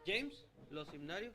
James, los himnarios.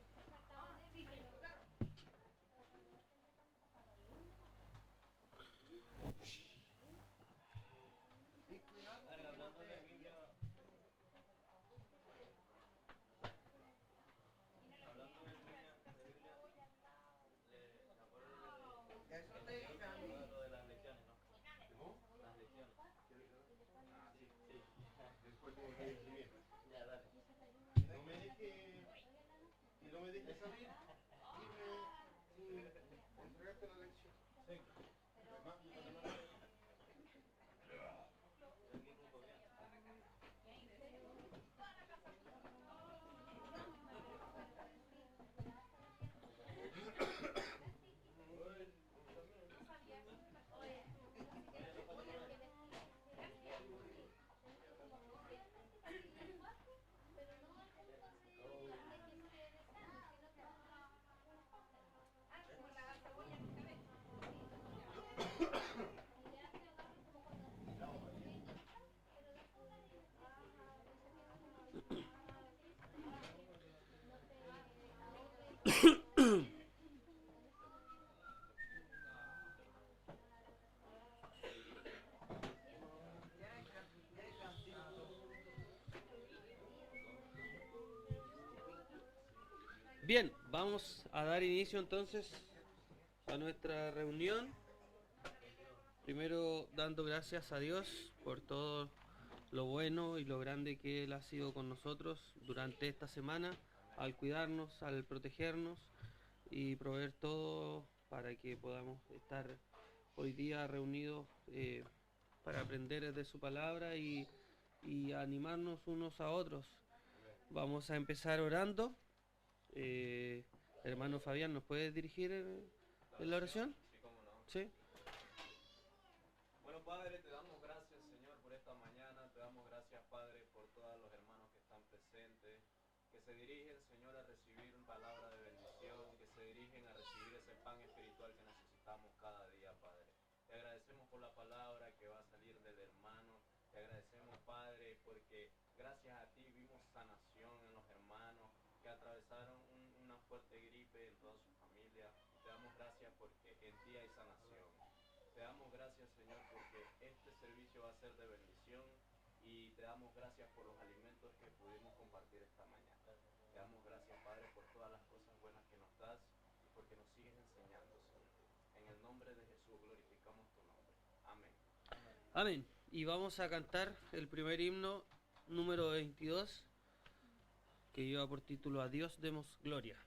Bien, vamos a dar inicio entonces a nuestra reunión. Primero dando gracias a Dios por todo lo bueno y lo grande que Él ha sido con nosotros durante esta semana, al cuidarnos, al protegernos y proveer todo para que podamos estar hoy día reunidos para aprender de su palabra y animarnos unos a otros. Vamos a empezar orando. Hermano Fabián, ¿nos puedes dirigir en la oración? Sí, cómo no. Sí. Bueno, Padre, te damos gracias, Señor, por esta mañana. Te damos gracias, Padre, por todos los hermanos que están presentes, que se dirigen, Señor, a recibir una palabra de bendición, que se dirigen a recibir ese pan espiritual que necesitamos cada día, Padre. Te agradecemos por la palabra que va a salir del hermano. Te agradecemos, Padre, porque gracias a ti vimos sanación en los hermanos que atravesaron una fuerte gripe en toda su familia. Te damos gracias porque en ti hay sanación. Te damos gracias, Señor, porque este servicio va a ser de bendición y te damos gracias por los alimentos que pudimos compartir esta mañana. Te damos gracias, Padre, por todas las cosas buenas que nos das y porque nos sigues enseñando, Señor. En el nombre de Jesús glorificamos tu nombre. Amén. Amén. Y vamos a cantar el primer himno número 22, que lleva por título A Dios demos gloria.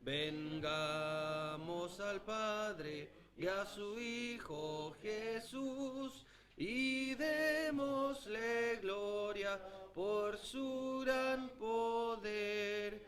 Vengamos al Padre y a su Hijo Jesús y démosle gloria por su gran poder.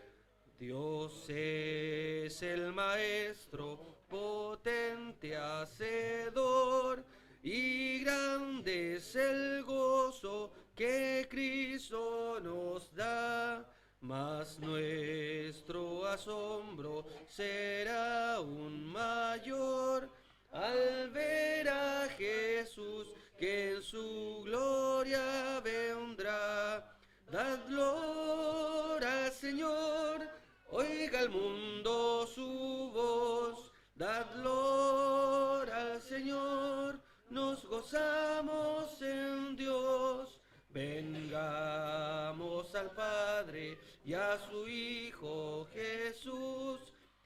Dios es el Maestro, potente Hacedor, y grande es el gozo que Cristo nos da. Mas nuestro asombro será aún mayor al ver a Jesús que en su gloria vendrá. Dad gloria al Señor, oiga el mundo su voz. Dad gloria al Señor, nos gozamos en Dios. Vengamos al Padre y a su Hijo Jesús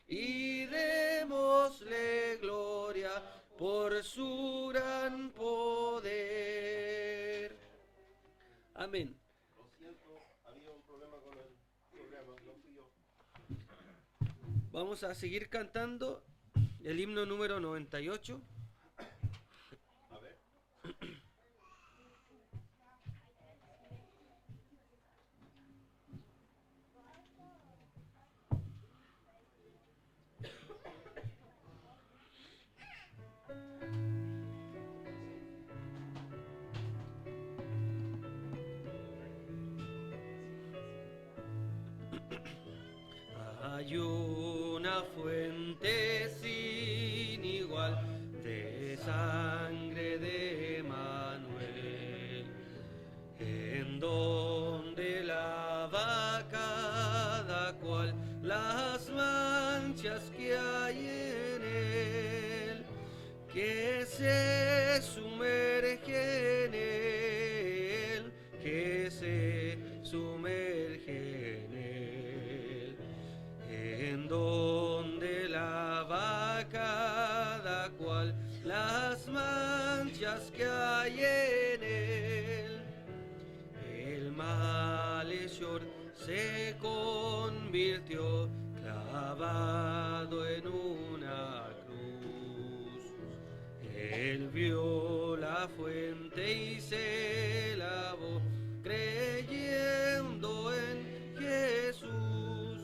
y démosle gloria por su gran poder. Amén. Lo siento, había un problema con el programa, no fui yo. Vamos a seguir cantando el himno número 98. A ver. Hay una fuente sin igual de sangre de Manuel, en donde lava cada cual las manchas que hay en él, que se sumerge en él, que se sumerge en él, en donde lava cada cual las manchas que hay en él. El malhechor se convirtió clavado en una cruz. Él vio la fuente y se lavó, creyendo en Jesús,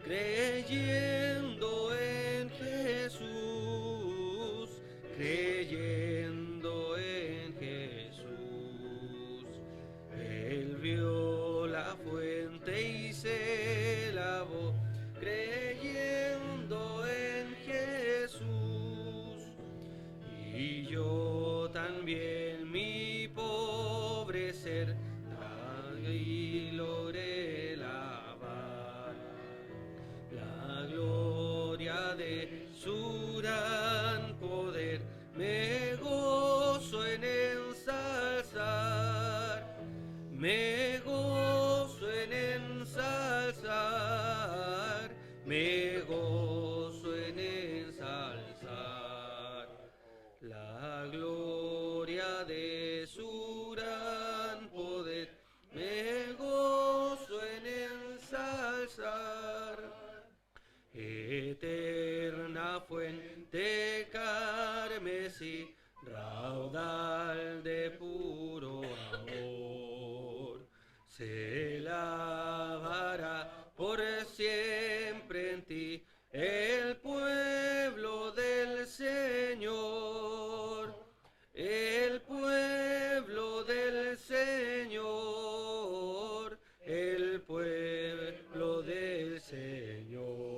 creyendo en Jesús, creyendo en Jesús. Él vio la fuente y se lavó, creyendo en Jesús. Y yo también, mi pobre ser, y logré lavar la gloria de su gran poder. Me gozo en ensalzar, me gozo en ensalzar, me gozo en ensalzar la gloria de su gran poder. Me gozo en ensalzar. Eterna fuente carmesí, raudal de puro amor, se lavará por siempre en ti el pueblo del Señor, el pueblo del Señor, el pueblo del Señor.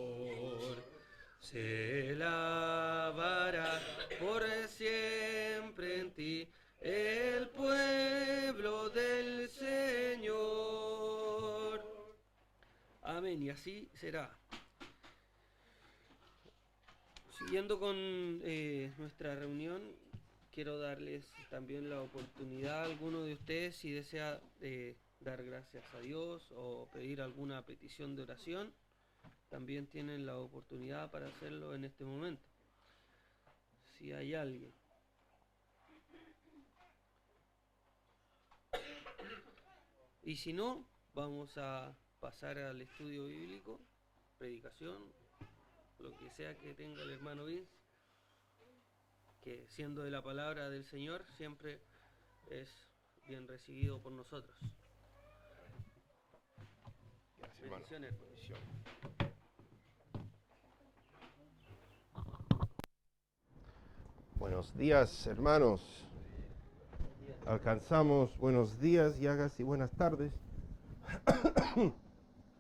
Se lavará por siempre en ti el pueblo del Señor. Amén, y así será. Siguiendo con nuestra reunión, quiero darles también la oportunidad a alguno de ustedes, si desea dar gracias a Dios o pedir alguna petición de oración, también tienen la oportunidad para hacerlo en este momento. Si hay alguien. Y si no, vamos a pasar al estudio bíblico. predicación, lo que sea que tenga el hermano Vince, que siendo de la palabra del Señor siempre es bien recibido por nosotros. Gracias, hermano. Bendiciones, hermano. Bendición. Buenos días, hermanos. Alcanzamos buenos días, llagas y buenas tardes.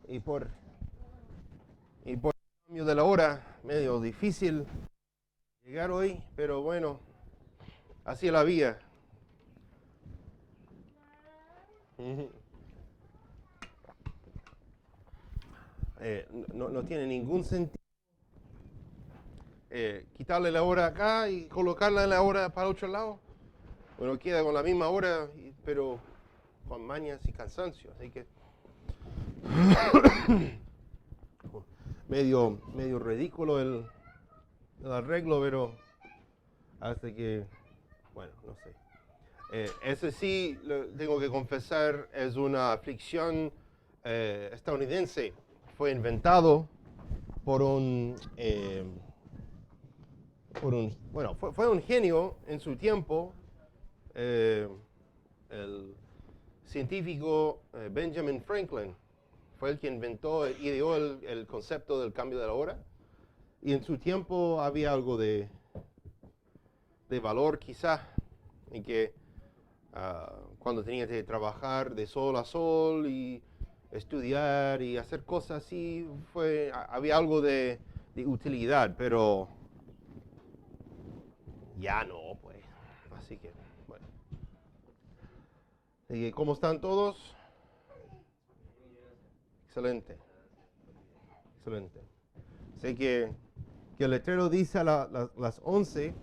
y por el cambio de la hora, medio difícil llegar hoy, pero bueno, así es la vida. No tiene ningún sentido quitarle la hora acá y colocarla en la hora para otro lado. Bueno, queda con la misma hora, pero con mañas y cansancio, así que medio ridículo el arreglo, pero hace que, bueno, no sé. Ese sí, tengo que confesar, es una aflicción estadounidense. Fue inventado por fue un genio en su tiempo, el científico Benjamin Franklin. Fue el que inventó, ideó el concepto del cambio de la hora. Y en su tiempo había algo de valor quizá, en que cuando tenía que trabajar de sol a sol y estudiar y hacer cosas así, había algo de utilidad, pero ya no, pues. Así que, bueno. ¿Y cómo están todos? Excelente. Excelente. Sé que el letrero dice a las 11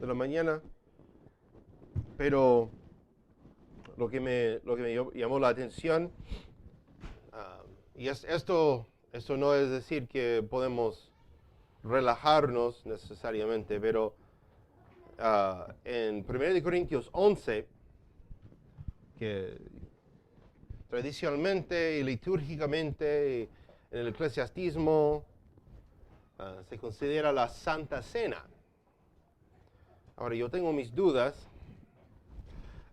de la mañana, pero lo que me llamó la atención, y esto no es decir que podemos relajarnos necesariamente, pero en 1 Corintios 11, que tradicionalmente y litúrgicamente en el eclesiastismo se considera la Santa Cena. Ahora, yo tengo mis dudas.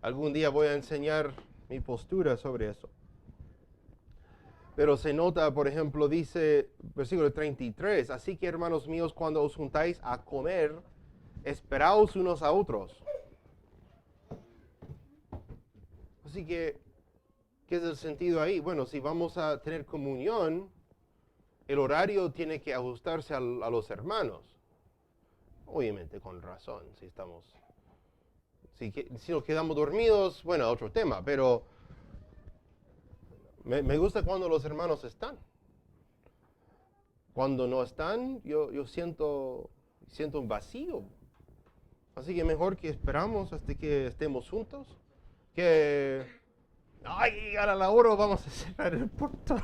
Algún día voy a enseñar mi postura sobre eso. Pero se nota, por ejemplo, dice, versículo 33, así que hermanos míos, cuando os juntáis a comer, esperaos unos a otros. Así que, ¿qué es el sentido ahí? Bueno, si vamos a tener comunión, el horario tiene que ajustarse a los hermanos. Obviamente con razón, si nos quedamos dormidos, bueno, otro tema, pero me gusta cuando los hermanos están. Cuando no están, yo siento un vacío. Así que mejor que esperamos hasta que estemos juntos, que a la hora vamos a cerrar el portón.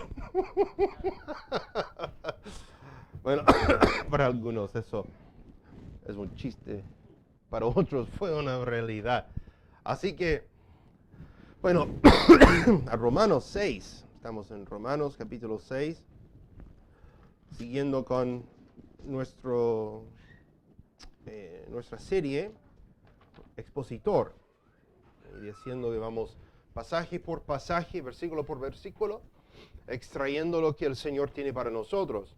Bueno, para algunos eso es un chiste, para otros fue una realidad. Así que, bueno, a Romanos 6, estamos en Romanos capítulo 6, siguiendo con nuestra serie Expositor, y diciendo que vamos pasaje por pasaje, versículo por versículo, extrayendo lo que el Señor tiene para nosotros.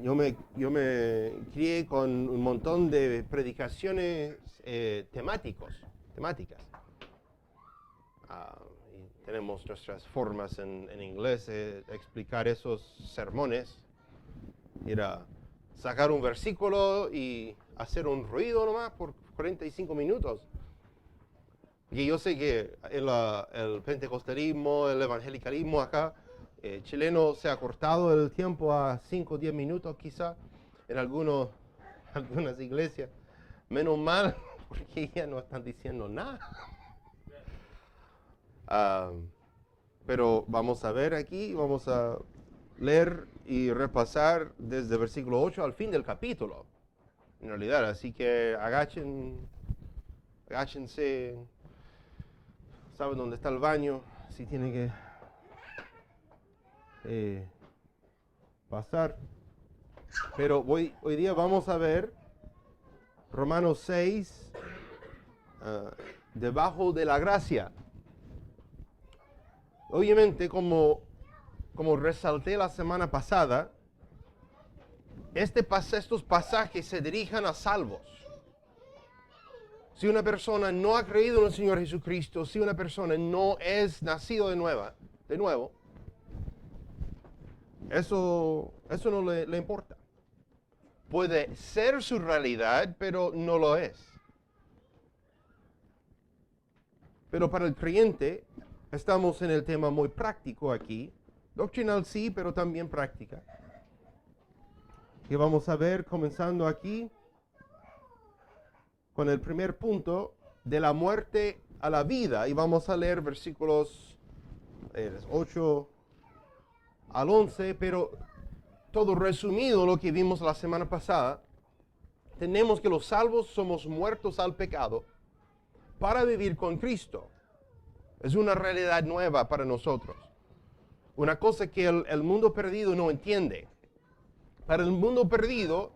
Yo me crié con un montón de predicaciones temáticas. Y tenemos nuestras formas en inglés de explicar esos sermones. Era sacar un versículo y hacer un ruido nomás por 45 minutos. Y yo sé que el pentecostalismo, el evangelicalismo acá, chileno, se ha cortado el tiempo a 5 o 10 minutos quizá en algunas iglesias. Menos mal, porque ya no están diciendo nada. Pero vamos a ver aquí, vamos a leer y repasar desde el versículo 8 al fin del capítulo, en realidad. Así que agáchense, saben dónde está el baño, si tiene que pasar. Pero hoy día vamos a ver Romanos 6, debajo de la gracia. Obviamente, como resalté la semana pasada, estos pasajes se dirigen a salvos. Si una persona no ha creído en el Señor Jesucristo, si una persona no es nacido de nuevo, eso no le importa. Puede ser su realidad, pero no lo es. Pero para el creyente, estamos en el tema muy práctico aquí. Doctrinal sí, pero también práctica. Y vamos a ver, comenzando aquí, con el primer punto, de la muerte a la vida. Y vamos a leer versículos 8 al 11, pero todo resumido lo que vimos la semana pasada, tenemos que los salvos somos muertos al pecado para vivir con Cristo. Es una realidad nueva para nosotros. Una cosa que el mundo perdido no entiende. Para el mundo perdido,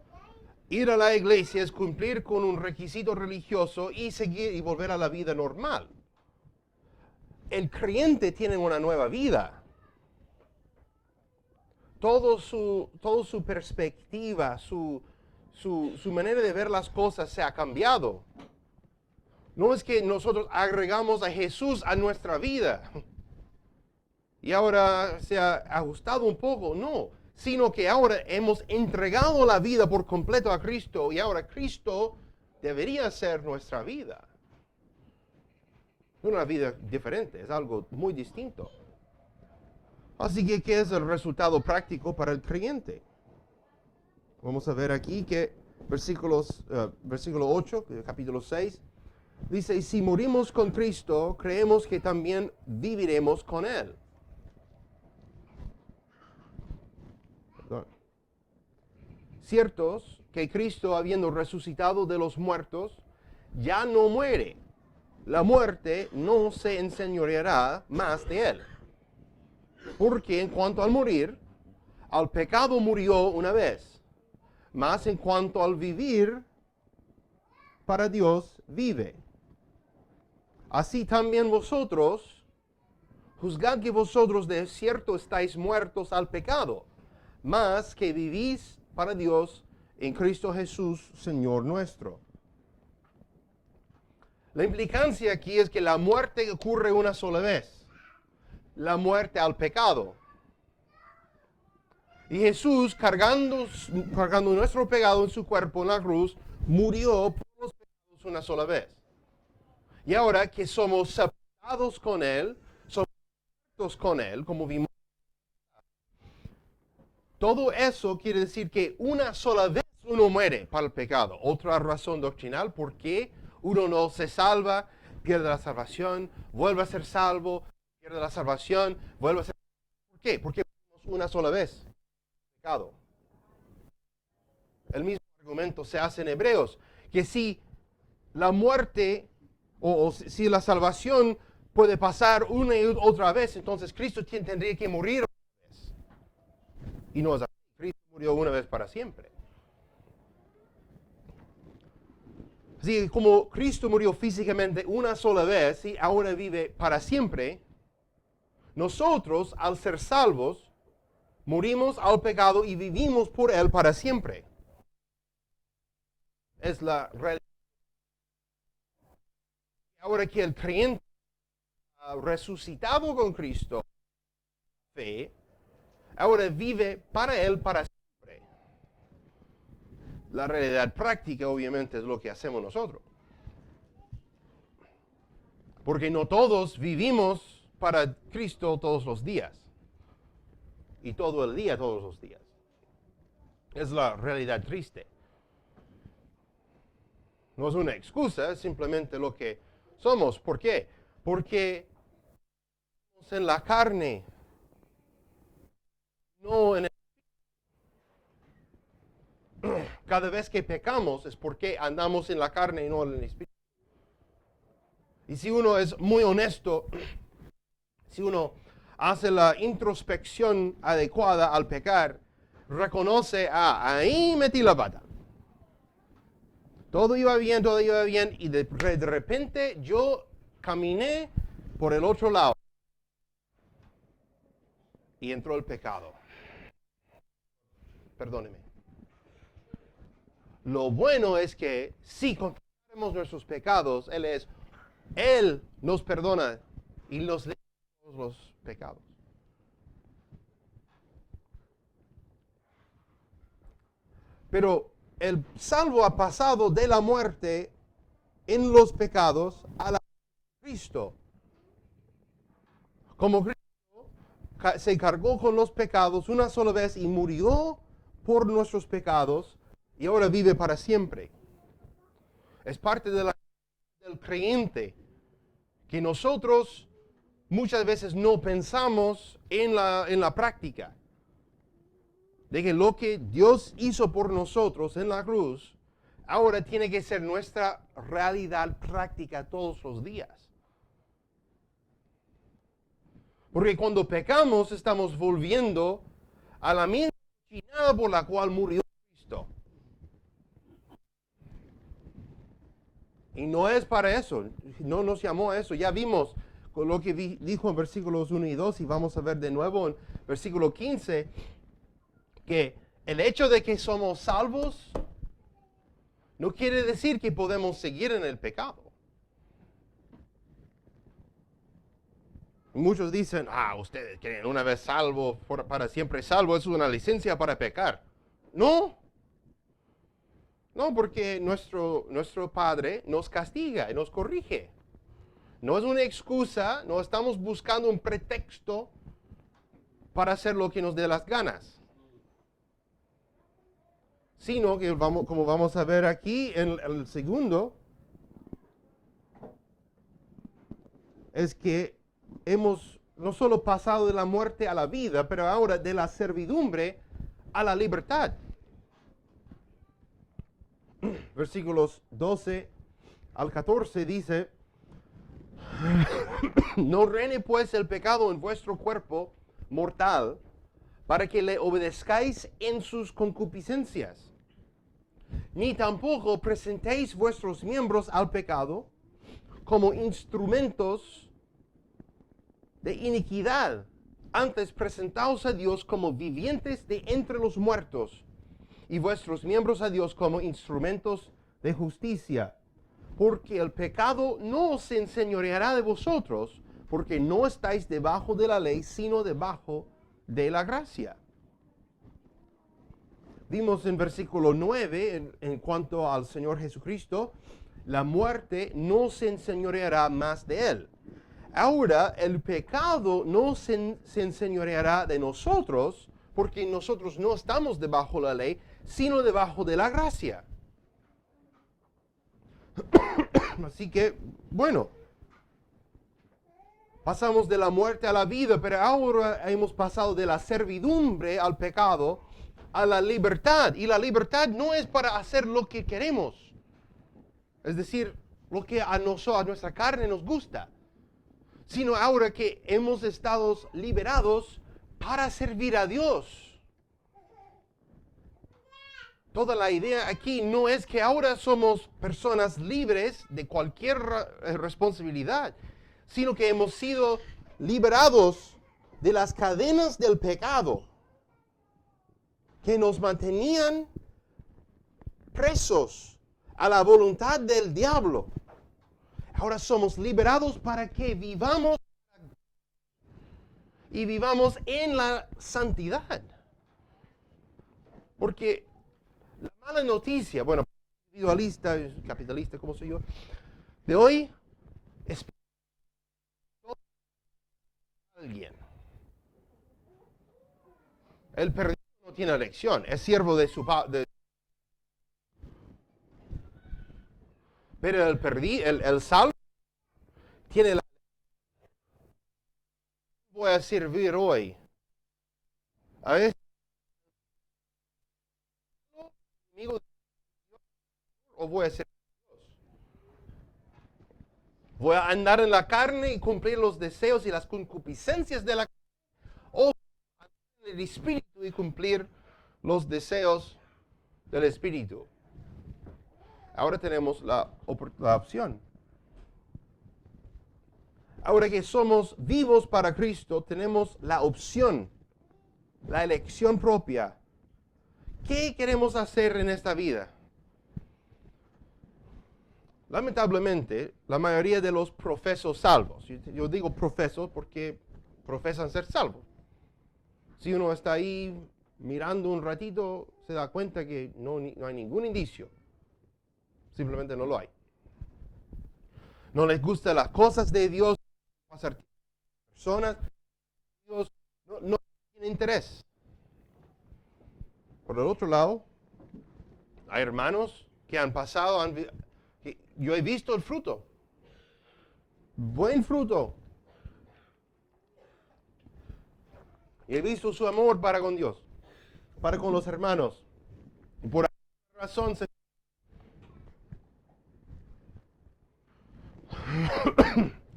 ir a la iglesia es cumplir con un requisito religioso y seguir y volver a la vida normal. El creyente tiene una nueva vida. Todo su perspectiva, su manera de ver las cosas se ha cambiado. No es que nosotros agregamos a Jesús a nuestra vida y ahora se ha ajustado un poco, no, sino que ahora hemos entregado la vida por completo a Cristo y ahora Cristo debería ser nuestra vida. Una vida diferente, es algo muy distinto. Así que, ¿qué es el resultado práctico para el creyente? Vamos a ver aquí que versículo 8, capítulo 6, dice, y si morimos con Cristo, creemos que también viviremos con Él. Perdón. Ciertos que Cristo, habiendo resucitado de los muertos, ya no muere. La muerte no se enseñoreará más de Él. Porque en cuanto al morir, al pecado murió una vez. Mas en cuanto al vivir, para Dios vive. Así también vosotros, juzgad que vosotros de cierto estáis muertos al pecado, mas que vivís para Dios en Cristo Jesús, Señor nuestro. La implicancia aquí es que la muerte ocurre una sola vez. La muerte al pecado. Y Jesús, cargando nuestro pecado en su cuerpo en la cruz, murió por los pecados una sola vez. Y ahora que somos separados con Él, somos muertos con Él, como vimos. Todo eso quiere decir que una sola vez uno muere para el pecado. Otra razón doctrinal por qué uno no se salva, pierde la salvación, vuelve a ser salvo, pierde la salvación, vuelve a ser... ¿Por qué? Porque una sola vez. Pecado. El mismo argumento se hace en Hebreos, que si la muerte o si la salvación puede pasar una y otra vez, entonces Cristo tendría que morir una vez. Y no es así. Cristo murió una vez para siempre. Así como Cristo murió físicamente una sola vez y ahora vive para siempre, nosotros, al ser salvos, morimos al pecado y vivimos por Él para siempre. Es la realidad. Ahora que el creyente ha resucitado con Cristo, fe, ahora vive para Él para siempre. La realidad práctica, obviamente, es lo que hacemos nosotros. Porque no todos vivimos para Cristo todos los días. Y todo el día, todos los días. Es la realidad triste. No es una excusa, es simplemente lo que somos. ¿Por qué? Porque estamos en la carne, no en el... Cada vez que pecamos es porque andamos en la carne y no en el espíritu. Y si uno es muy honesto, si uno hace la introspección adecuada al pecar, reconoce, ahí metí la pata. Todo iba bien, y de repente yo caminé por el otro lado. Y entró el pecado. Perdóneme. Lo bueno es que si confesamos nuestros pecados, Él nos perdona y nos limpia todos los pecados. Pero el salvo ha pasado de la muerte en los pecados a la Cristo. Como Cristo se cargó con los pecados una sola vez y murió por nuestros pecados y ahora vive para siempre. Es parte del creyente que nosotros muchas veces no pensamos en la práctica. De que lo que Dios hizo por nosotros en la cruz, ahora tiene que ser nuestra realidad práctica todos los días. Porque cuando pecamos estamos volviendo a la misma cochinada por la cual murió Cristo. Y no es para eso, no nos llamó a eso. Ya vimos con lo que dijo en versículos 1 y 2 y vamos a ver de nuevo en versículo 15, que el hecho de que somos salvos no quiere decir que podemos seguir en el pecado. Muchos dicen, ustedes creen una vez salvo, para siempre salvo, es una licencia para pecar. No, porque nuestro Padre nos castiga y nos corrige. No es una excusa, no estamos buscando un pretexto para hacer lo que nos dé las ganas. Sino que, como vamos a ver aquí en el segundo, es que hemos no solo pasado de la muerte a la vida, pero ahora de la servidumbre a la libertad. Versículos 12 al 14 dice, no reine pues el pecado en vuestro cuerpo mortal, para que le obedezcáis en sus concupiscencias. Ni tampoco presentéis vuestros miembros al pecado como instrumentos de iniquidad. Antes presentaos a Dios como vivientes de entre los muertos, y vuestros miembros a Dios como instrumentos de justicia. Porque el pecado no se enseñoreará de vosotros, porque no estáis debajo de la ley, sino debajo de la gracia. Vimos en versículo 9, en cuanto al Señor Jesucristo, la muerte no se enseñoreará más de Él. Ahora, el pecado no se enseñoreará de nosotros, porque nosotros no estamos debajo de la ley, sino debajo de la gracia. Así que, bueno, pasamos de la muerte a la vida, pero ahora hemos pasado de la servidumbre al pecado a la libertad. Y la libertad no es para hacer lo que queremos. Es decir, lo que a nuestra carne nos gusta. Sino ahora que hemos estado liberados para servir a Dios. Toda la idea aquí no es que ahora somos personas libres de cualquier responsabilidad, sino que hemos sido liberados de las cadenas del pecado que nos mantenían presos a la voluntad del diablo. Ahora somos liberados para que vivamos y vivamos en la santidad. Porque la mala noticia, bueno, individualista, capitalista, como soy yo, de hoy es alguien. El perdido no tiene elección, es siervo de su padre. Pero el salvo tiene la voy a servir hoy. A veces amigo de Dios, o voy a ser Dios. Voy a andar en la carne y cumplir los deseos y las concupiscencias de la carne, o andar en el espíritu y cumplir los deseos del Espíritu. Ahora tenemos la opción. Ahora que somos vivos para Cristo, tenemos la opción, la elección propia. ¿Qué queremos hacer en esta vida? Lamentablemente, la mayoría de los profesos salvos, yo digo profesos porque profesan ser salvos. Si uno está ahí mirando un ratito, se da cuenta que no hay ningún indicio. Simplemente no lo hay. No les gustan las cosas de Dios, pasar personas, Dios no tiene interés. Por el otro lado, hay hermanos que han pasado, yo he visto el fruto, buen fruto. Y he visto su amor para con Dios, para con los hermanos. Y por alguna razón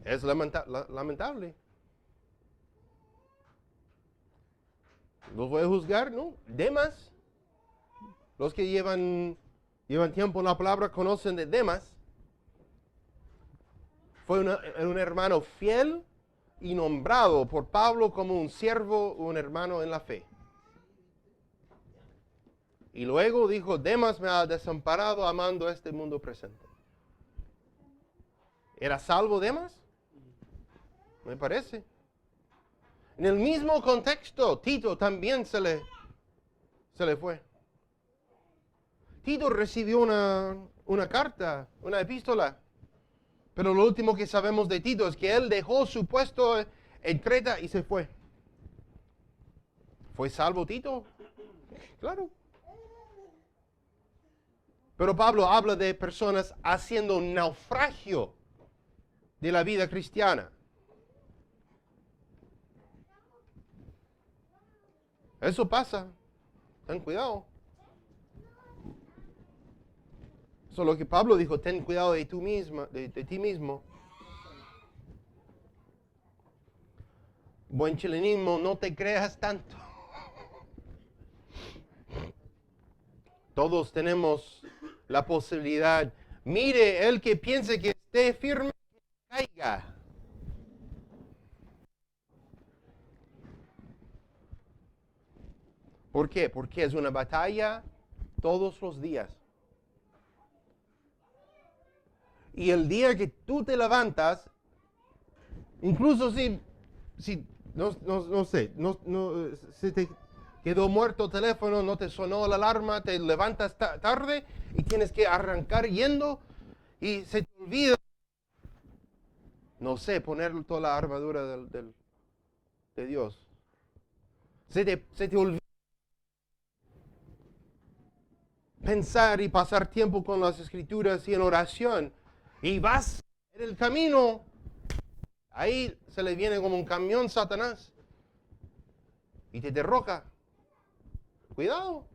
es lamentable. ¿Los voy a juzgar? No. Demas, los que llevan tiempo en la palabra conocen de Demas. Fue un hermano fiel y nombrado por Pablo como un siervo, un hermano en la fe. Y luego dijo, Demas me ha desamparado amando este mundo presente. ¿Era salvo Demas? Me parece. En el mismo contexto, Tito también se le fue. Tito recibió una carta, una epístola. Pero lo último que sabemos de Tito es que él dejó su puesto en Creta y se fue. ¿Fue salvo Tito? Claro. Pero Pablo habla de personas haciendo naufragio de la vida cristiana. Eso pasa. Ten cuidado. Eso es lo que Pablo dijo, ten cuidado de ti mismo. Buen chilenismo, no te creas tanto. Todos tenemos la posibilidad. Mire, el que piense que esté firme, que caiga. ¿Por qué? Porque es una batalla todos los días. Y el día que tú te levantas, incluso si no sé, si te quedó muerto el teléfono, no te sonó la alarma, te levantas tarde y tienes que arrancar yendo y se te olvida, no sé, poner toda la armadura de Dios. Se te olvida pensar y pasar tiempo con las Escrituras y en oración. Y vas en el camino, ahí se le viene como un camión Satanás y te derroca. Cuidado.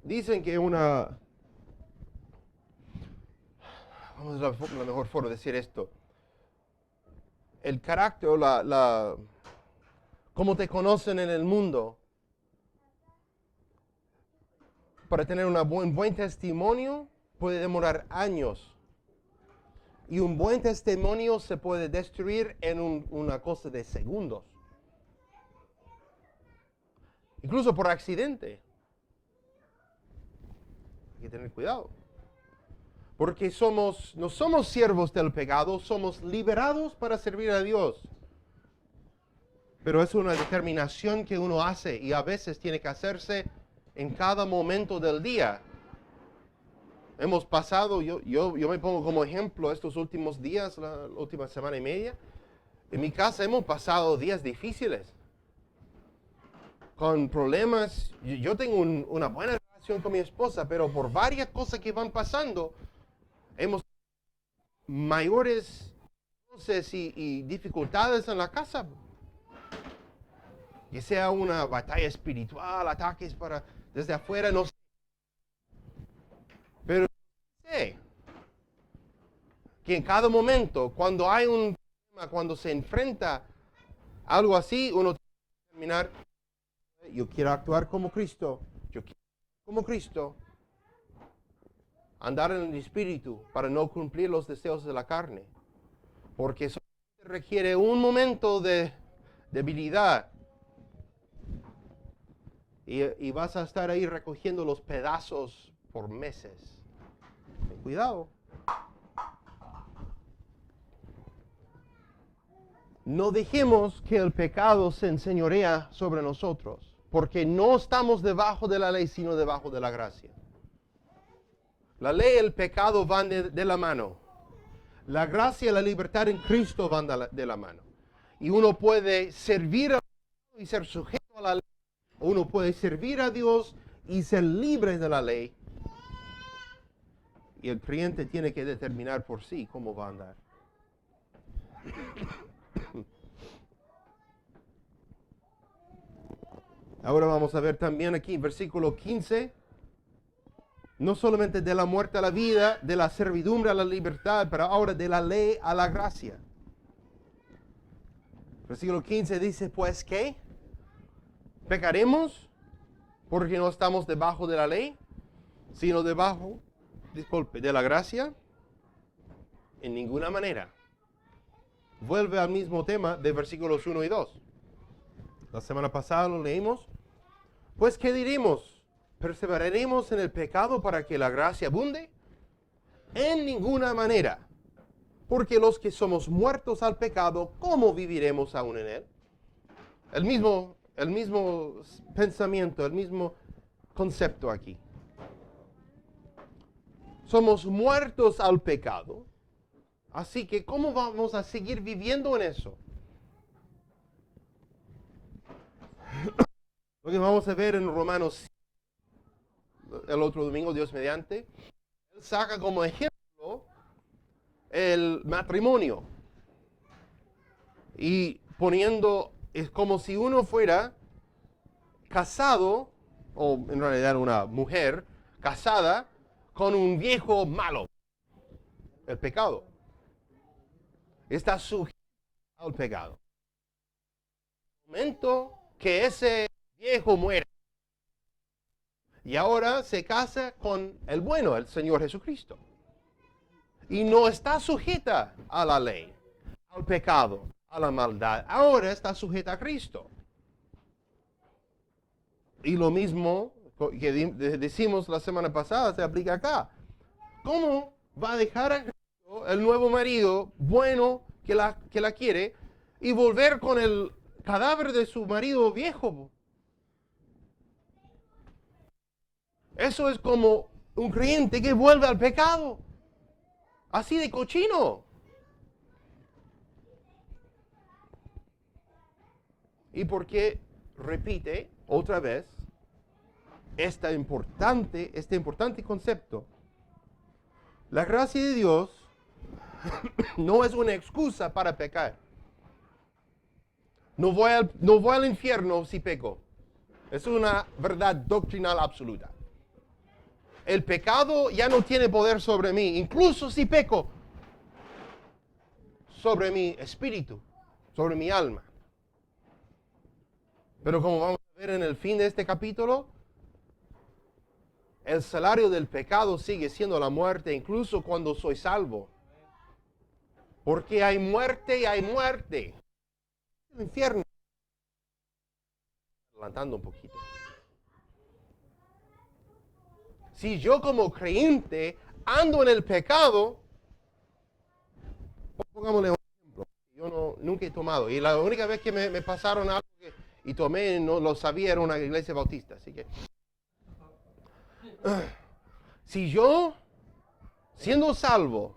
Dicen que vamos a la mejor forma de decir esto. El carácter, cómo te conocen en el mundo, para tener un buen testimonio puede demorar años. Y un buen testimonio se puede destruir en una cosa de segundos. Incluso por accidente. Hay que tener cuidado. Porque no somos siervos del pecado, somos liberados para servir a Dios. Pero es una determinación que uno hace y a veces tiene que hacerse en cada momento del día. Hemos pasado, yo me pongo como ejemplo estos últimos días, la última semana y media. En mi casa hemos pasado días difíciles, con problemas. Yo tengo una buena relación con mi esposa, pero por varias cosas que van pasando, hemos mayores roces y dificultades en la casa. Que sea una batalla espiritual, ataques desde afuera, no sé. Pero sé que en cada momento, cuando hay un problema, cuando se enfrenta algo así, uno tiene que terminar. Yo quiero actuar como Cristo. Yo quiero como Cristo. Andar en el Espíritu para no cumplir los deseos de la carne. Porque eso requiere un momento de debilidad. Y vas a estar ahí recogiendo los pedazos por meses. Ten cuidado. No dejemos que el pecado se enseñorea sobre nosotros, porque no estamos debajo de la ley, sino debajo de la gracia. La ley y el pecado van de la mano. La gracia y la libertad en Cristo van de la mano. Y uno puede servir a Dios y ser sujeto a la ley. Uno puede servir a Dios y ser libre de la ley. Y el creyente tiene que determinar por sí cómo va a andar. Ahora vamos a ver también aquí, versículo 15. No solamente de la muerte a la vida, de la servidumbre a la libertad, pero ahora de la ley a la gracia. Versículo 15 dice, pues, ¿qué? ¿Pecaremos porque no estamos debajo de la ley, sino debajo, de la gracia? En ninguna manera. Vuelve al mismo tema de versículos 1 y 2. La semana pasada lo leímos. Pues, ¿qué diremos? ¿Perseveraremos en el pecado para que la gracia abunde? En ninguna manera. Porque los que somos muertos al pecado, ¿cómo viviremos aún en él? El mismo pensamiento, el mismo concepto aquí. Somos muertos al pecado. Así que, ¿cómo vamos a seguir viviendo en eso? Lo que vamos a ver en Romanos el otro domingo, Dios mediante, él saca como ejemplo el matrimonio. Y poniendo, es como si uno fuera casado, o en realidad una mujer casada, con un viejo malo. El pecado. Está sujeto al pecado. En el momento que ese viejo muere, y ahora se casa con el bueno, el Señor Jesucristo. Y no está sujeta a la ley, al pecado, a la maldad. Ahora está sujeta a Cristo. Y lo mismo que decimos la semana pasada se aplica acá. ¿Cómo va a dejar a Cristo, el nuevo marido bueno que la quiere, y volver con el cadáver de su marido viejo? Eso es como un creyente que vuelve al pecado. Así de cochino. ¿Y por qué repite otra vez este importante concepto? La gracia de Dios no es una excusa para pecar. No voy al infierno si peco. Es una verdad doctrinal absoluta. El pecado ya no tiene poder sobre mí, incluso si peco, sobre mi espíritu, sobre mi alma. Pero como vamos a ver en el fin de este capítulo, el salario del pecado sigue siendo la muerte, incluso cuando soy salvo. Porque hay muerte y hay muerte. El infierno. Adelantando un poquito. Si yo como creyente ando en el pecado, pongámosle un ejemplo. Yo nunca he tomado. Y la única vez que me pasaron algo y tomé, no lo sabía, era una iglesia bautista. Así que, si yo, siendo salvo,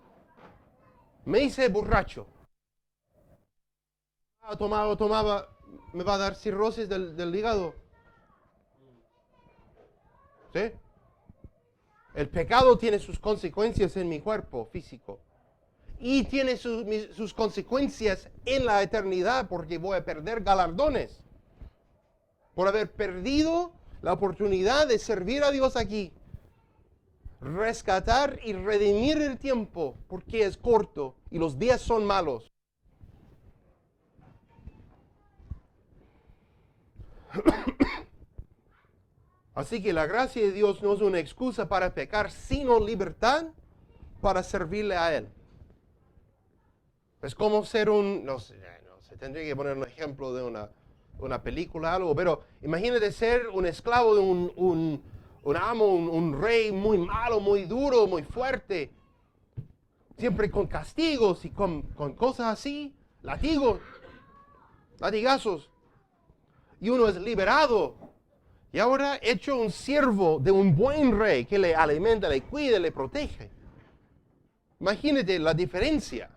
me hice borracho, tomaba, me va a dar cirrosis del hígado. ¿Sí? El pecado tiene sus consecuencias en mi cuerpo físico. Y tiene sus consecuencias en la eternidad, porque voy a perder galardones por haber perdido la oportunidad de servir a Dios aquí. Rescatar y redimir el tiempo, porque es corto y los días son malos. Así que la gracia de Dios no es una excusa para pecar, sino libertad para servirle a Él. Es como ser no sé, tendría que poner un ejemplo de una película o algo, pero imagínate ser un esclavo de un amo, un rey muy malo, muy duro, muy fuerte, siempre con castigos y con cosas así, latigazos. Y uno es liberado. Y ahora hecho un siervo de un buen rey que le alimenta, le cuida, le protege. Imagínate la diferencia.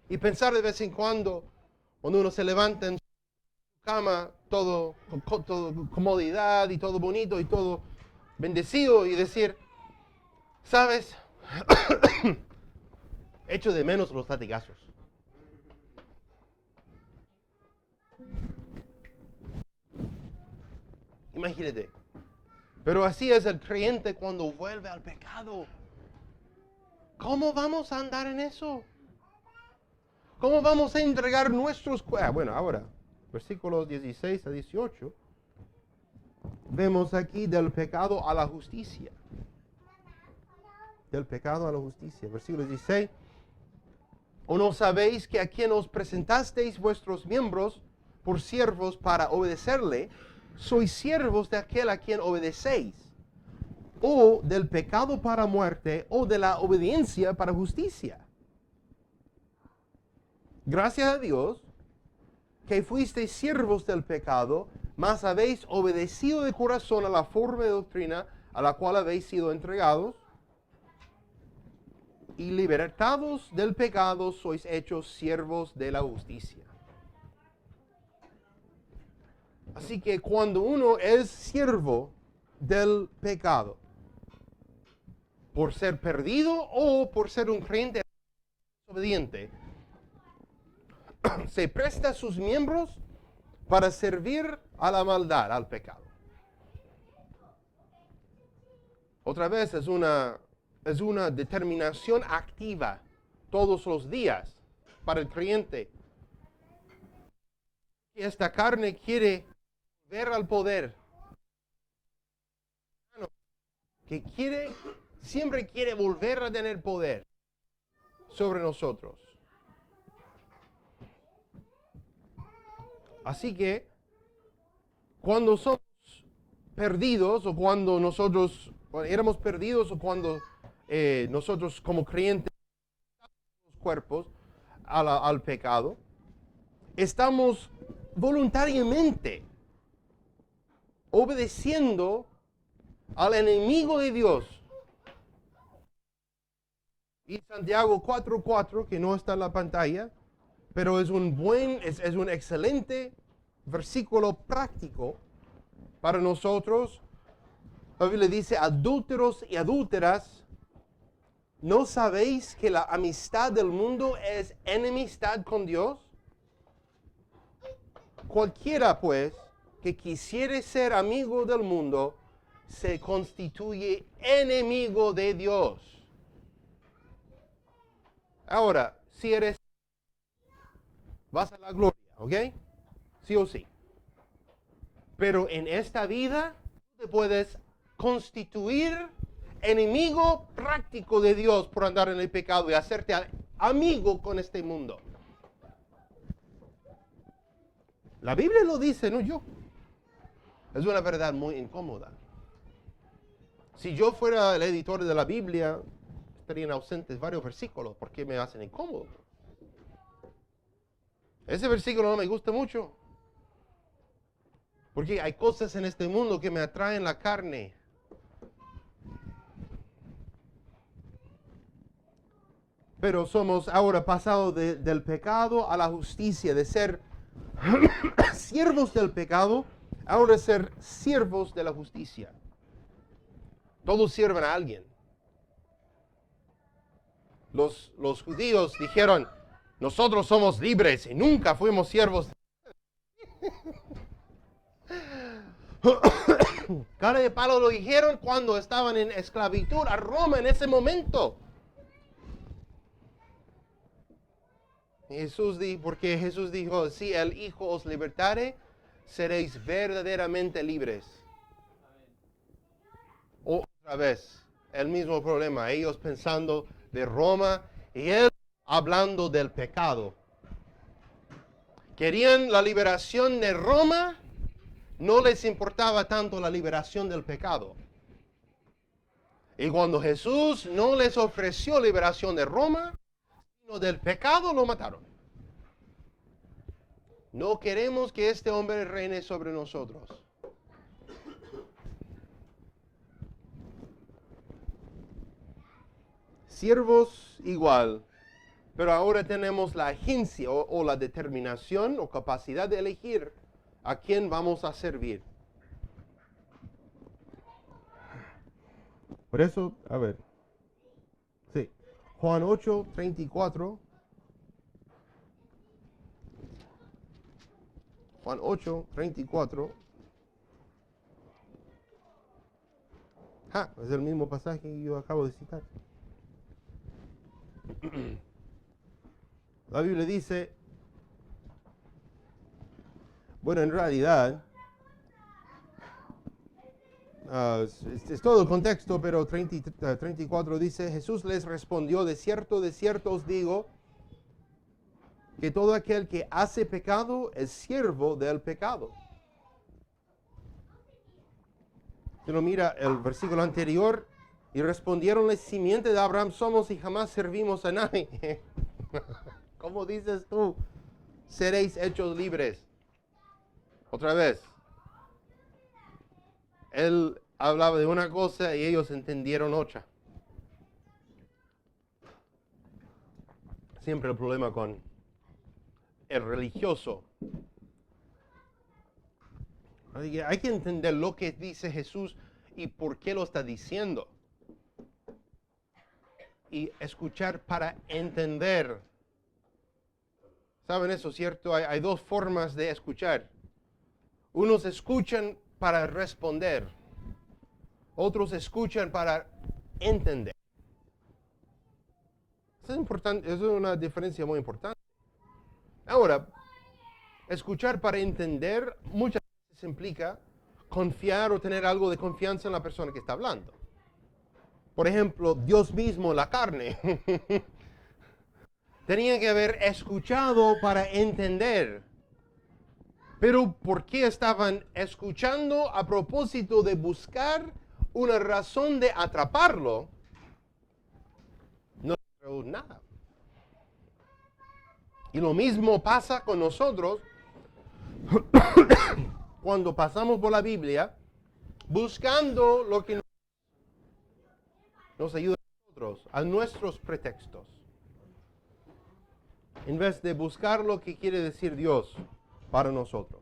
Y pensar de vez en cuando uno se levanta en su cama, todo comodidad y todo bonito y todo bendecido y decir, ¿sabes? Echo de menos los latigazos. Imagínate. Pero así es el creyente cuando vuelve al pecado. ¿Cómo vamos a andar en eso? ¿Cómo vamos a entregar nuestros cuerpos? Bueno, ahora, versículos 16 a 18, vemos aquí del pecado a la justicia. Del pecado a la justicia. Versículo 16. ¿O no sabéis que a quien os presentasteis vuestros miembros por siervos para obedecerle, sois siervos de aquel a quien obedecéis? ¿O del pecado para muerte, o de la obediencia para justicia? Gracias a Dios que fuisteis siervos del pecado, mas habéis obedecido de corazón a la forma de doctrina a la cual habéis sido entregados, y libertados del pecado sois hechos siervos de la justicia. Así que cuando uno es siervo del pecado, por ser perdido o por ser un creyente desobediente, se presta sus miembros para servir a la maldad, al pecado. Otra vez es una determinación activa todos los días para el creyente. Esta carne quiere ver al poder. Que siempre quiere volver a tener poder sobre nosotros. Así que cuando somos perdidos o cuando nosotros éramos perdidos o cuando nosotros como creyentes los cuerpos al pecado, estamos voluntariamente obedeciendo al enemigo de Dios. Y Santiago 4:4, que no está en la pantalla, pero es un excelente versículo práctico para nosotros. La Biblia dice, adúlteros y adúlteras, ¿no sabéis que la amistad del mundo es enemistad con Dios? Cualquiera, pues, que quisiere ser amigo del mundo, se constituye enemigo de Dios. Ahora, si eres, vas a la gloria, ¿ok? Sí o sí. Pero en esta vida, te puedes constituir enemigo práctico de Dios por andar en el pecado y hacerte amigo con este mundo. La Biblia lo dice, no yo. Es una verdad muy incómoda. Si yo fuera el editor de la Biblia, estarían ausentes varios versículos porque me hacen incómodo. Ese versículo no me gusta mucho. Porque hay cosas en este mundo que me atraen la carne. Pero somos ahora pasados del pecado a la justicia, de ser siervos del pecado, ahora ser siervos de la justicia. Todos sirven a alguien. Los judíos dijeron, nosotros somos libres y nunca fuimos siervos. Cara de palo lo dijeron cuando estaban en esclavitud a Roma en ese momento. Porque Jesús dijo, si el Hijo os libertare, seréis verdaderamente libres. Otra vez, el mismo problema, ellos pensando de Roma y él hablando del pecado. Querían la liberación de Roma, no les importaba tanto la liberación del pecado. Y cuando Jesús no les ofreció liberación de Roma, sino del pecado, lo mataron. No queremos que este hombre reine sobre nosotros. Siervos igual, pero ahora tenemos la agencia o la determinación o capacidad de elegir a quién vamos a servir. Por eso, a ver, sí, Juan 8, 34. Juan 8, 34. Es el mismo pasaje que yo acabo de citar. La Biblia dice, bueno, en realidad, es todo el contexto, pero 34 dice, Jesús les respondió, de cierto os digo, que todo aquel que hace pecado es siervo del pecado. Pero mira el versículo anterior, y respondieronle, simiente de Abraham somos y jamás servimos a nadie. ¿Cómo dices tú? Seréis hechos libres. Otra vez. Él hablaba de una cosa y ellos entendieron otra. Siempre el problema con el religioso. Hay que entender lo que dice Jesús y por qué lo está diciendo. Y escuchar para entender. ¿Saben eso, cierto? Hay dos formas de escuchar. Unos escuchan para responder. Otros escuchan para entender. Eso es importante, eso es una diferencia muy importante. Ahora, escuchar para entender muchas veces implica confiar o tener algo de confianza en la persona que está hablando. Por ejemplo, Dios mismo en la carne. Tenían que haber escuchado para entender. Pero ¿por qué estaban escuchando a propósito de buscar una razón de atraparlo? No creo nada. Y lo mismo pasa con nosotros cuando pasamos por la Biblia buscando lo que nos ayuda a nosotros, a nuestros pretextos, en vez de buscar lo que quiere decir Dios para nosotros.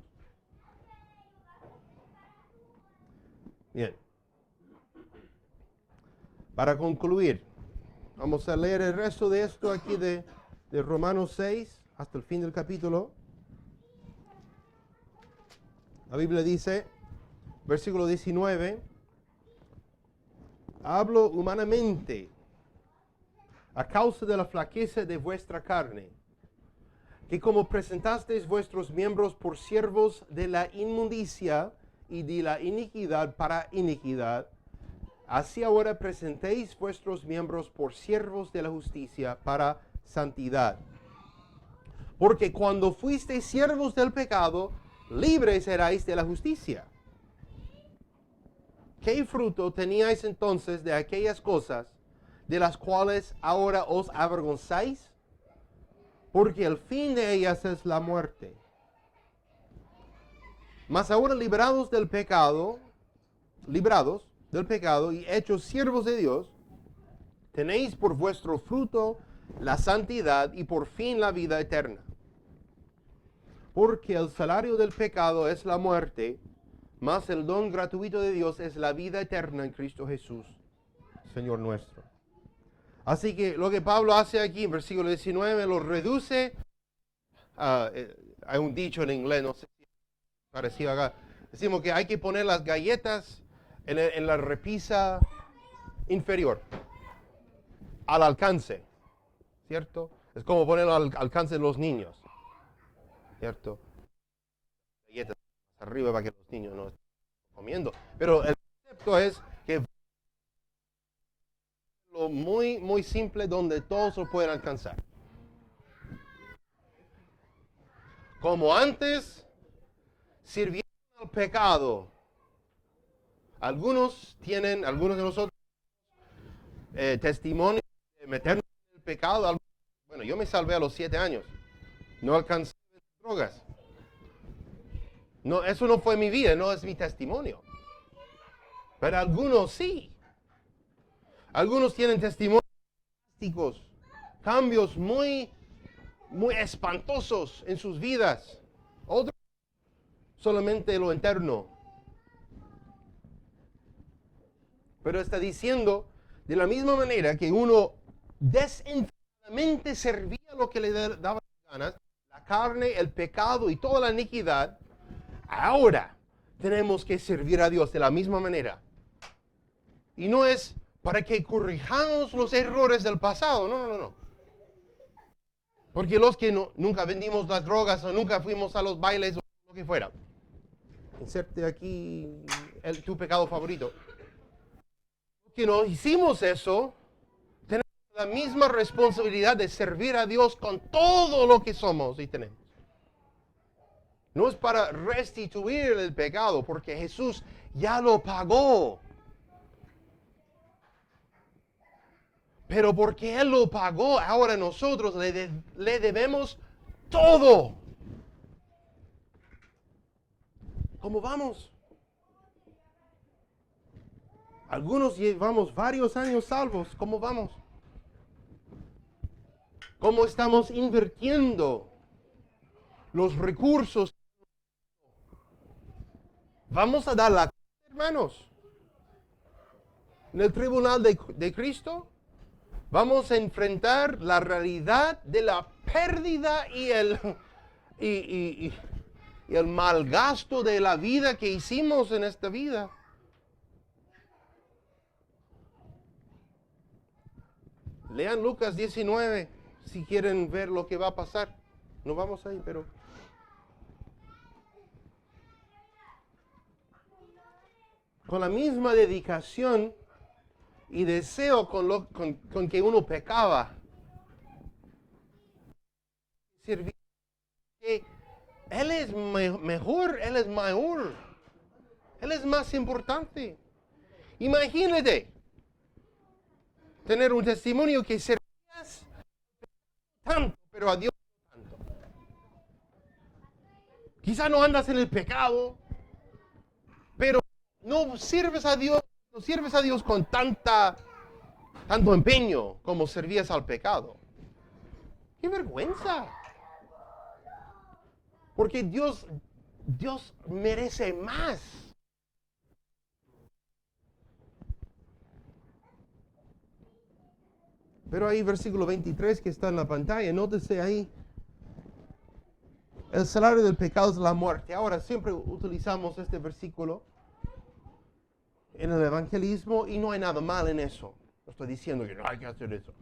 Bien. Para concluir, vamos a leer el resto de esto aquí de Romanos 6 hasta el fin del capítulo. La Biblia dice, versículo 19, hablo humanamente a causa de la flaqueza de vuestra carne, que como presentasteis vuestros miembros por siervos de la inmundicia y de la iniquidad para iniquidad, así ahora presentéis vuestros miembros por siervos de la justicia para santidad. Porque cuando fuisteis siervos del pecado, libres erais de la justicia. ¿Qué fruto teníais entonces de aquellas cosas de las cuales ahora os avergonzáis? Porque el fin de ellas es la muerte. Mas ahora librados del pecado y hechos siervos de Dios, tenéis por vuestro fruto la santidad y por fin la vida eterna. Porque el salario del pecado es la muerte, mas el don gratuito de Dios es la vida eterna en Cristo Jesús, Señor nuestro. Así que lo que Pablo hace aquí en versículo 19 lo reduce. Hay un dicho en inglés, no sé si es parecido acá. Decimos que hay que poner las galletas en la repisa inferior, al alcance, ¿cierto? Es como ponerlo al alcance de los niños, ¿cierto? Galletas arriba para que los niños no estén comiendo. Pero el concepto es que lo muy, muy simple donde todos lo pueden alcanzar. Como antes, sirvieron al pecado. Algunos de nosotros, testimonio de meternos en el pecado. Bueno, yo me salvé a los 7 años. No alcancé drogas. No, eso no fue mi vida, no es mi testimonio. Pero algunos sí. Algunos tienen testimonios drásticos, cambios muy, muy espantosos en sus vidas. Otros solamente lo interno. Pero está diciendo, de la misma manera que uno desenfrenadamente servía lo que le daba ganas, la carne, el pecado y toda la iniquidad, ahora tenemos que servir a Dios de la misma manera. Y no es para que corrijamos los errores del pasado, no. Porque los que nunca vendimos las drogas o nunca fuimos a los bailes o lo que fuera. Inserte aquí tu pecado favorito. Que no hicimos eso, tenemos la misma responsabilidad de servir a Dios con todo lo que somos y tenemos. No es para restituir el pecado, porque Jesús ya lo pagó. Pero porque Él lo pagó, ahora nosotros le debemos todo. ¿Cómo vamos? Algunos llevamos varios años salvos. ¿Cómo vamos? ¿Cómo estamos invirtiendo los recursos? ¿Vamos a dar la cuenta, hermanos? ¿En el tribunal de Cristo? Vamos a enfrentar la realidad de la pérdida y el malgasto de la vida que hicimos en esta vida. Lean Lucas 19 si quieren ver lo que va a pasar. No vamos ahí, pero... Con la misma dedicación y deseo con que uno pecaba, servir, que Él es mejor, Él es mayor, Él es más importante. Imagínate tener un testimonio que servías tanto, pero a Dios no tanto. Quizá no andas en el pecado, pero no sirves a Dios con tanto empeño como servías al pecado. ¡Qué vergüenza! Porque Dios merece más. Pero ahí versículo 23 que está en la pantalla, nótese ahí. El salario del pecado es la muerte. Ahora siempre utilizamos este versículo en el evangelismo y no hay nada mal en eso. No estoy diciendo que no hay que hacer eso.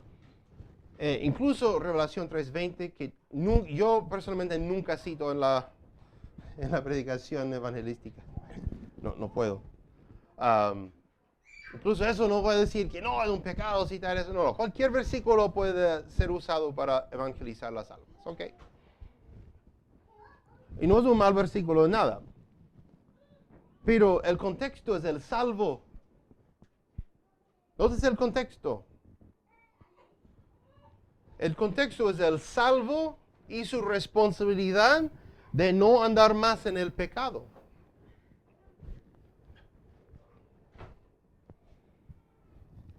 Incluso Revelación 3:20, que yo personalmente nunca cito en la predicación evangelística. No puedo. Incluso eso no puede decir que no, es un pecado citar eso. No, cualquier versículo puede ser usado para evangelizar las almas. ¿Ok? Y no es un mal versículo de nada. Pero el contexto es el salvo. ¿Dónde es el contexto? El contexto es el salvo y su responsabilidad de no andar más en el pecado.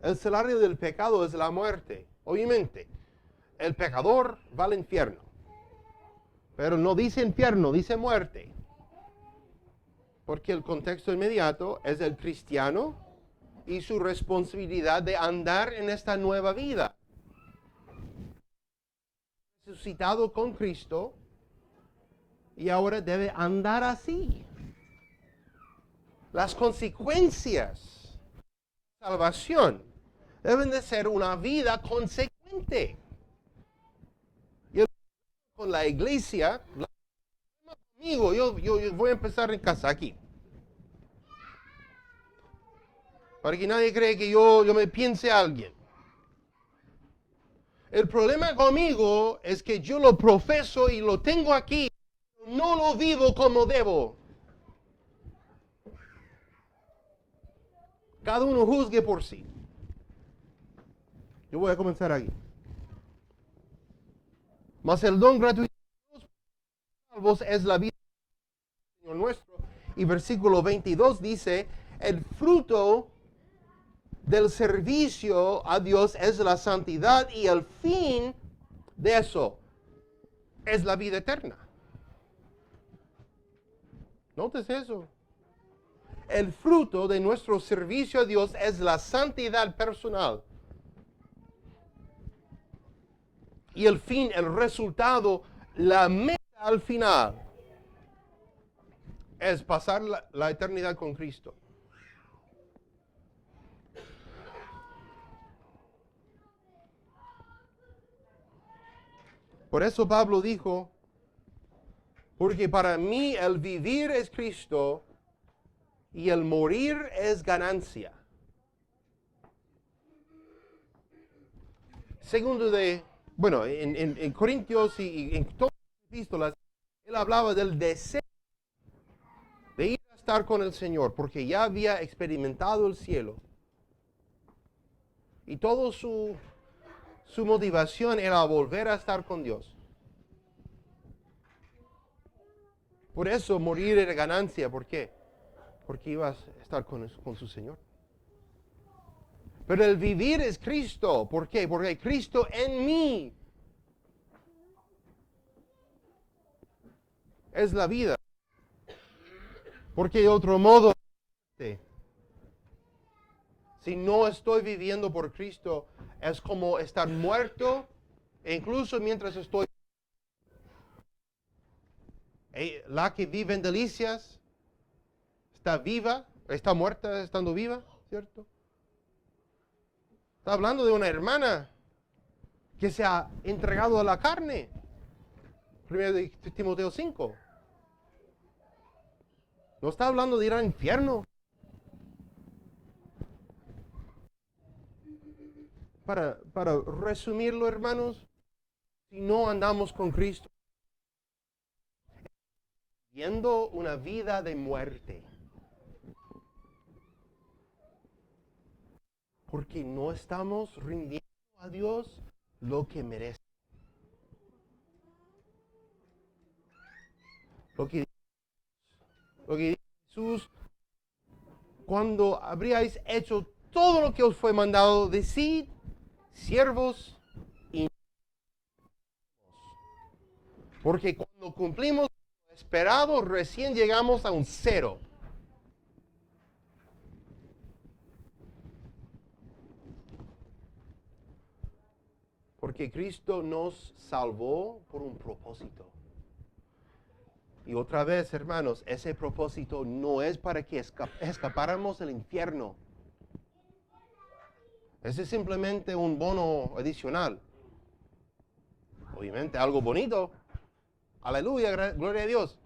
El salario del pecado es la muerte. Obviamente, el pecador va al infierno. Pero no dice infierno, dice muerte. Porque el contexto inmediato es el cristiano y su responsabilidad de andar en esta nueva vida. Resucitado con Cristo y ahora debe andar así. Las consecuencias de salvación deben de ser una vida consecuente. Y con la iglesia, la Amigo, yo voy a empezar en casa, aquí. Para que nadie cree que yo me piense a alguien. El problema conmigo es que yo lo profeso y lo tengo aquí. No lo vivo como debo. Cada uno juzgue por sí. Yo voy a comenzar aquí. Mas el don gratuito de Dios salvos es la vida del Señor nuestro. Y versículo 22 dice, el fruto del servicio a Dios es la santidad y el fin de eso es la vida eterna. ¿Notas eso? El fruto de nuestro servicio a Dios es la santidad personal. Y el fin, el resultado, la meta al final es pasar la eternidad con Cristo. Por eso Pablo dijo, porque para mí el vivir es Cristo y el morir es ganancia. Segundo en Corintios y en todas las epístolas, él hablaba del deseo de ir a estar con el Señor, porque ya había experimentado el cielo. Y todo su motivación era volver a estar con Dios. Por eso morir era ganancia. ¿Por qué? Porque ibas a estar con su Señor. Pero el vivir es Cristo. ¿Por qué? Porque Cristo en mí es la vida. Porque de otro modo, si no estoy viviendo por Cristo, es como estar muerto, e incluso mientras estoy. La que vive en delicias está viva, está muerta estando viva, ¿cierto? Está hablando de una hermana que se ha entregado a la carne. 1 Timoteo 5. No está hablando de ir al infierno. Para resumirlo, hermanos, si no andamos con Cristo, viviendo una vida de muerte. Porque no estamos rindiendo a Dios lo que merece. Lo que dice Jesús, cuando habríais hecho todo lo que os fue mandado, decid, siervos y porque cuando cumplimos lo esperado, recién llegamos a un 0. Porque Cristo nos salvó por un propósito. Y otra vez, hermanos, ese propósito no es para que escapáramos del infierno. Ese es simplemente un bono adicional. Obviamente, algo bonito. Aleluya, gloria a Dios.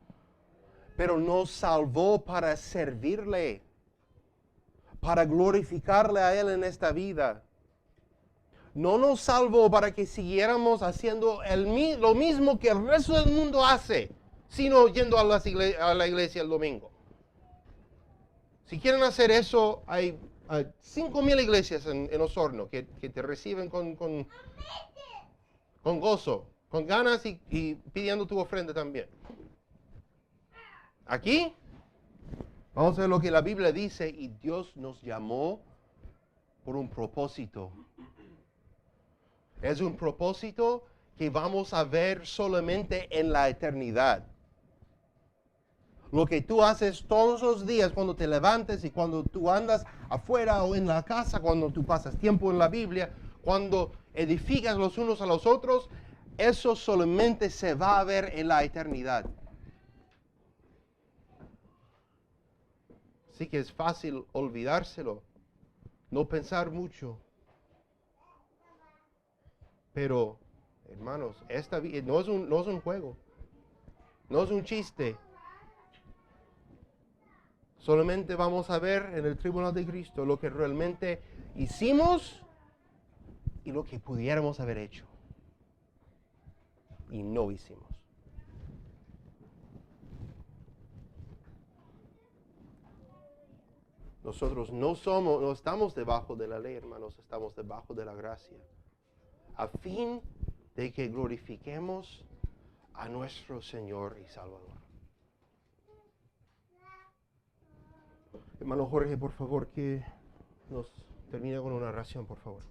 Pero nos salvó para servirle, para glorificarle a Él en esta vida. No nos salvó para que siguiéramos haciendo lo mismo que el resto del mundo hace, sino yendo a la iglesia el domingo. Si quieren hacer eso, hay 5,000 iglesias en Osorno que te reciben con gozo, con ganas y pidiendo tu ofrenda también. Aquí, vamos a ver lo que la Biblia dice, y Dios nos llamó por un propósito. Es un propósito que vamos a ver solamente en la eternidad. Lo que tú haces todos los días cuando te levantes y cuando tú andas afuera o en la casa, cuando tú pasas tiempo en la Biblia, cuando edificas los unos a los otros, eso solamente se va a ver en la eternidad. Así que es fácil olvidárselo, no pensar mucho. Pero, hermanos, esta vida no es un juego, no es un chiste. Solamente vamos a ver en el tribunal de Cristo lo que realmente hicimos y lo que pudiéramos haber hecho. Y no hicimos. Nosotros no estamos debajo de la ley, hermanos, estamos debajo de la gracia. A fin de que glorifiquemos a nuestro Señor y Salvador. Hermano Jorge, por favor, que nos termine con una oración, por favor.